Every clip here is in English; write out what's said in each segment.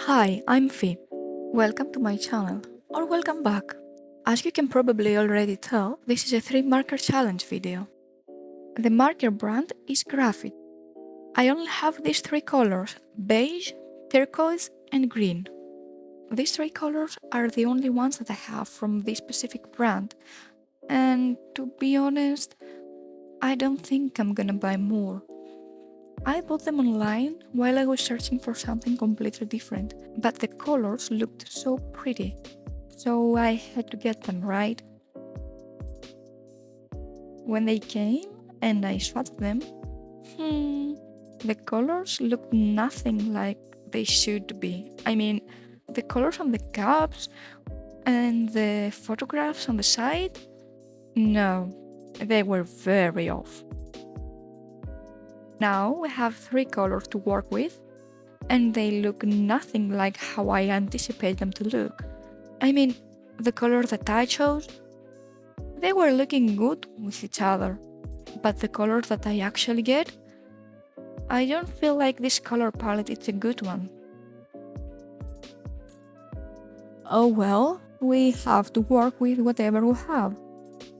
Hi, I'm Fi. Welcome to my channel, or welcome back. As you can probably already tell, this is a 3-marker challenge video. The marker brand is Graphite. I only have these 3 colors, beige, turquoise and green. These 3 colors are the only ones that I have from this specific brand, and to be honest, I don't think I'm gonna buy more. I bought them online while I was searching for something completely different, but the colors looked so pretty, so I had to get them, right? When they came and I swatched them, the colors looked nothing like they should be. I mean, the colors on the cups and the photographs on the side, no, they were very off. Now we have 3 colors to work with, and they look nothing like how I anticipate them to look. I mean, the color that I chose, they were looking good with each other, but the color that I actually get, I don't feel like this color palette is a good one. Oh well, we have to work with whatever we have.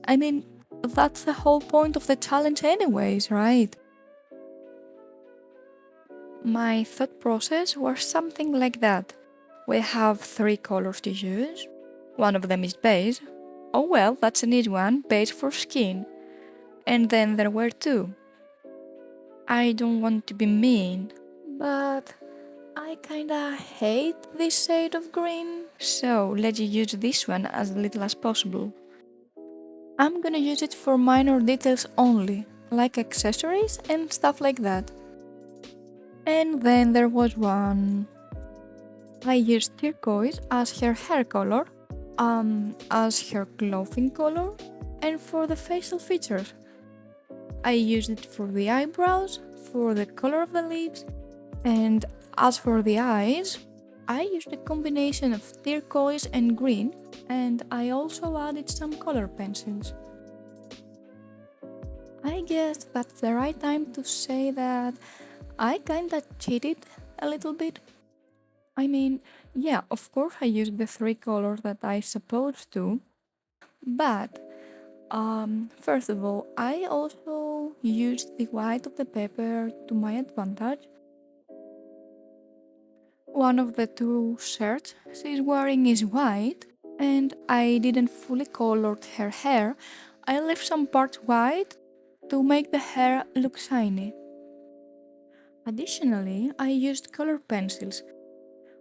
I mean, that's the whole point of the challenge anyways, right? My thought process was something like that. We have 3 colors to use. One of them is beige. Oh well, that's an easy one, beige for skin. And then there were 2. I don't want to be mean, but I kinda hate this shade of green, so let's use this one as little as possible. I'm gonna use it for minor details only, like accessories and stuff like that. And then there was one. I used turquoise as her hair color, as her clothing color, and for the facial features. I used it for the eyebrows, for the color of the lips, and as for the eyes, I used a combination of turquoise and green, and I also added some color pencils. I guess that's the right time to say that I kinda cheated a little bit. I mean, yeah, of course I used the 3 colors that I supposed to, but first of all, I also used the white of the paper to my advantage. One of the 2 shirts she's wearing is white, and I didn't fully colored her hair. I left some parts white to make the hair look shiny. Additionally, I used color pencils.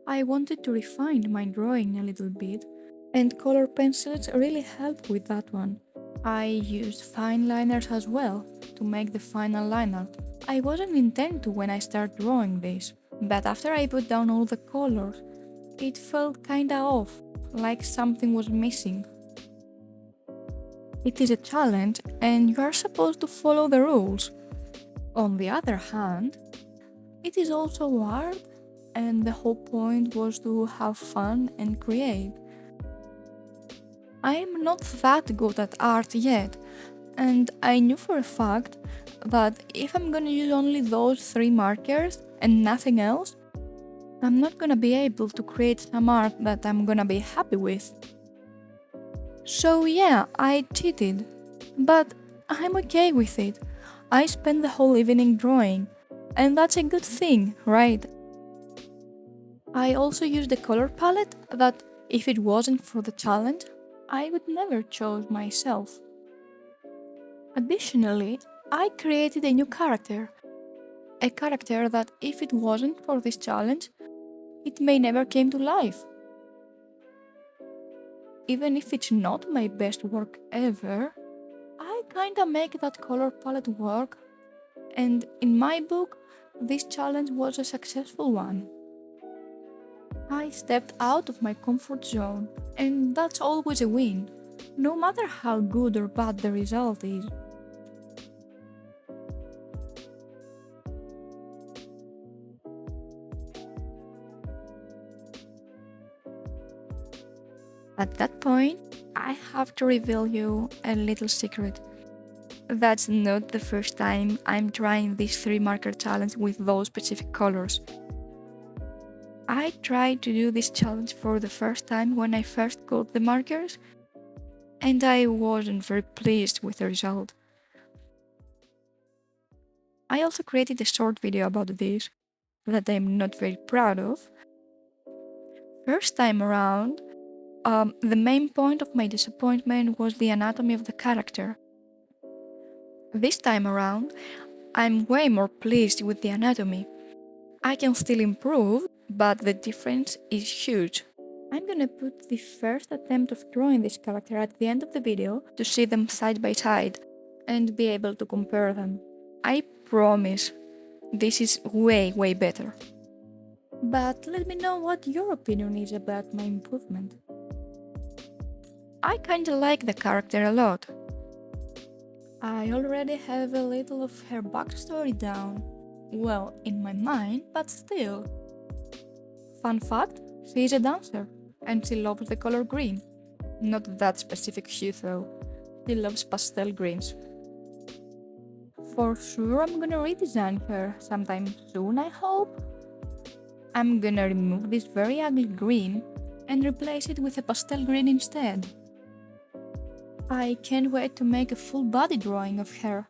I wanted to refine my drawing a little bit, and color pencils really help with that one. I used fine liners as well to make the final liner. I wasn't intending to when I started drawing this, but after I put down all the colors, it felt kinda off, like something was missing. It is a challenge and you are supposed to follow the rules. On the other hand, it is also art, and the whole point was to have fun and create. I am not that good at art yet, and I knew for a fact that if I'm gonna use only those 3 markers and nothing else, I'm not gonna be able to create some art that I'm gonna be happy with. So yeah, I cheated, but I'm okay with it. I spent the whole evening drawing, and that's a good thing, right? I also used a color palette that, if it wasn't for the challenge, I would never choose myself. Additionally, I created a new character. A character that, if it wasn't for this challenge, it may never came to life. Even if it's not my best work ever, I kinda make that color palette work, and in my book, this challenge was a successful one. I stepped out of my comfort zone, and that's always a win, no matter how good or bad the result is. At that point, I have to reveal you a little secret. That's not the first time I'm trying this 3-marker challenge with those specific colors. I tried to do this challenge for the first time when I first got the markers, and I wasn't very pleased with the result. I also created a short video about this that I'm not very proud of. First time around, the main point of my disappointment was the anatomy of the character. This time around, I'm way more pleased with the anatomy. I can still improve, but the difference is huge. I'm gonna put the first attempt of drawing this character at the end of the video to see them side by side and be able to compare them. I promise this is way better. But let me know what your opinion is about my improvement. I kinda like the character a lot. I already have a little of her backstory down. Well, in my mind, but still. Fun fact, she is a dancer, and she loves the color green. Not that specific hue though, she loves pastel greens. For sure I'm gonna redesign her sometime soon, I hope. I'm gonna remove this very ugly green and replace it with a pastel green instead. I can't wait to make a full body drawing of her,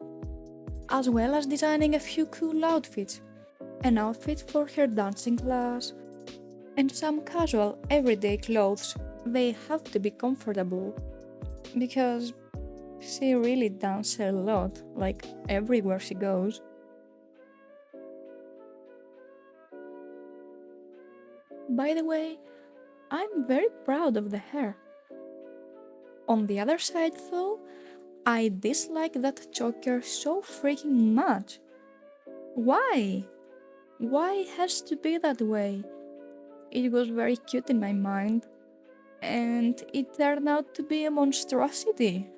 as well as designing a few cool outfits. An outfit for her dancing class, and some casual, everyday clothes. They have to be comfortable, because she really dances a lot, like everywhere she goes. By the way, I'm very proud of the hair. On the other side though, I dislike that choker so freaking much. Why? Why it has to be that way? It was very cute in my mind, and it turned out to be a monstrosity.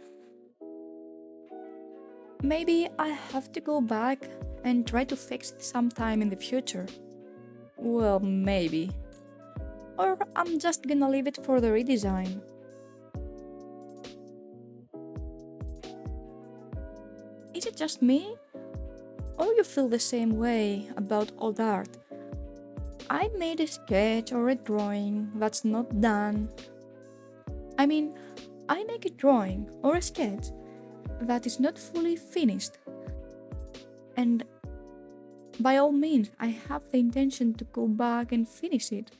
Maybe I have to go back and try to fix it sometime in the future. Well, maybe. Or I'm just gonna leave it for the redesign. Is it just me? Or you feel the same way about old art? I made a sketch or a drawing that's not done. I mean, I make a drawing or a sketch that is not fully finished. And by all means, I have the intention to go back and finish it.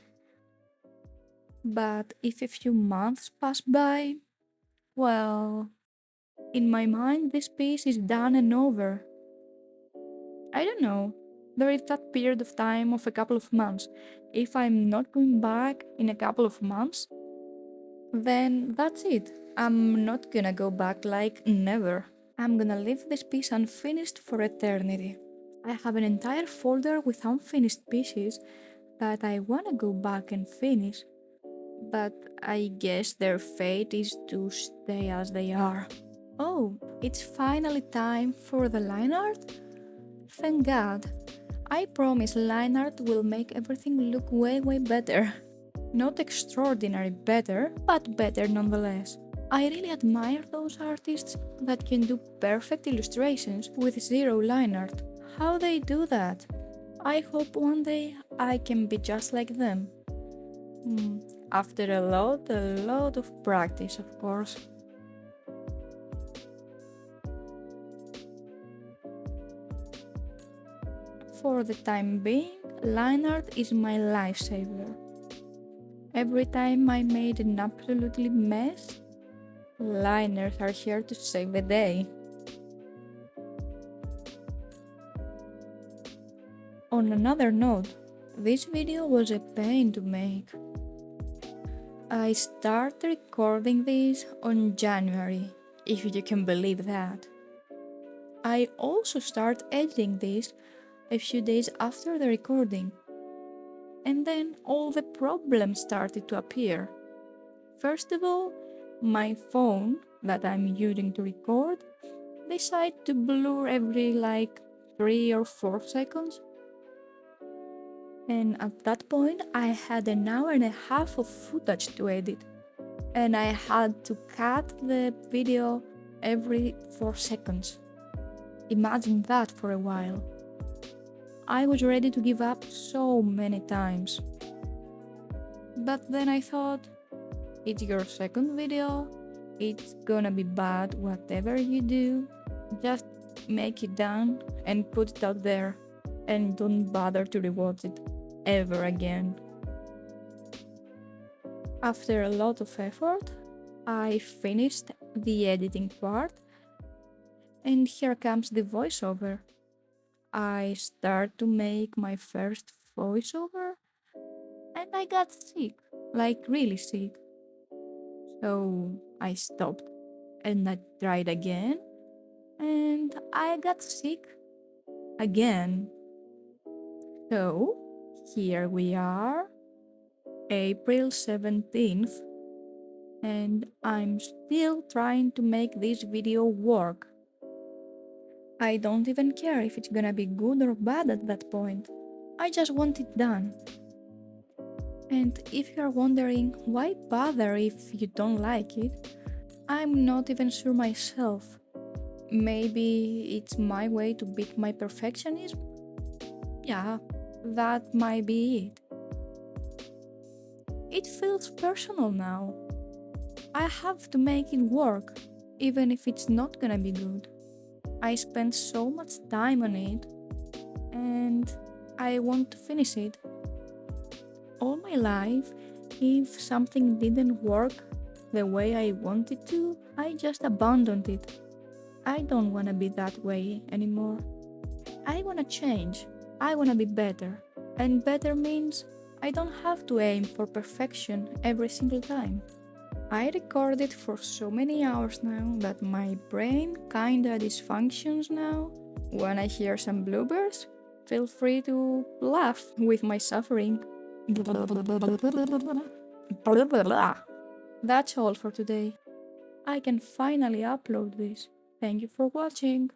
But if a few months pass by, well, in my mind, this piece is done and over. I don't know. There is that period of time of a couple of months. If I'm not going back in a couple of months, then that's it. I'm not gonna go back like never. I'm gonna leave this piece unfinished for eternity. I have an entire folder with unfinished pieces that I wanna go back and finish, but I guess their fate is to stay as they are. Oh, it's finally time for the line art? Thank God. I promise line art will make everything look way better. Not extraordinary better, but better nonetheless. I really admire those artists that can do perfect illustrations with zero line art. How they do that? I hope one day I can be just like them. After a lot of practice, of course. For the time being, line art is my lifesaver. Every time I made an absolutely mess, liners are here to save the day. On another note, this video was a pain to make. I started recording this on January, if you can believe that. I also started editing this a few days after the recording. And then all the problems started to appear. First of all, my phone that I'm using to record decided to blur every 3 or 4 seconds. And at that point, I had an hour and a half of footage to edit. And I had to cut the video every 4 seconds. Imagine that for a while. I was ready to give up so many times. But then I thought, it's your second video, it's gonna be bad whatever you do. Just make it done and put it out there, and don't bother to rewatch it ever again. After a lot of effort, I finished the editing part, and here comes the voiceover. I start to make my first voiceover, and I got sick, like really sick. So I stopped and I tried again, and I got sick again. So here we are, April 17th, and I'm still trying to make this video work. I don't even care if it's gonna be good or bad at that point. I just want it done. And if you're wondering why bother if you don't like it, I'm not even sure myself. Maybe it's my way to beat my perfectionism? Yeah, that might be it. It feels personal now. I have to make it work, even if it's not gonna be good. I spent so much time on it, and I want to finish it. All my life, if something didn't work the way I wanted to, I just abandoned it. I don't want to be that way anymore. I want to change. I want to be better. And better means I don't have to aim for perfection every single time. I recorded for so many hours now that my brain kinda dysfunctions now. When I hear some bloopers, feel free to laugh with my suffering. That's all for today. I can finally upload this. Thank you for watching.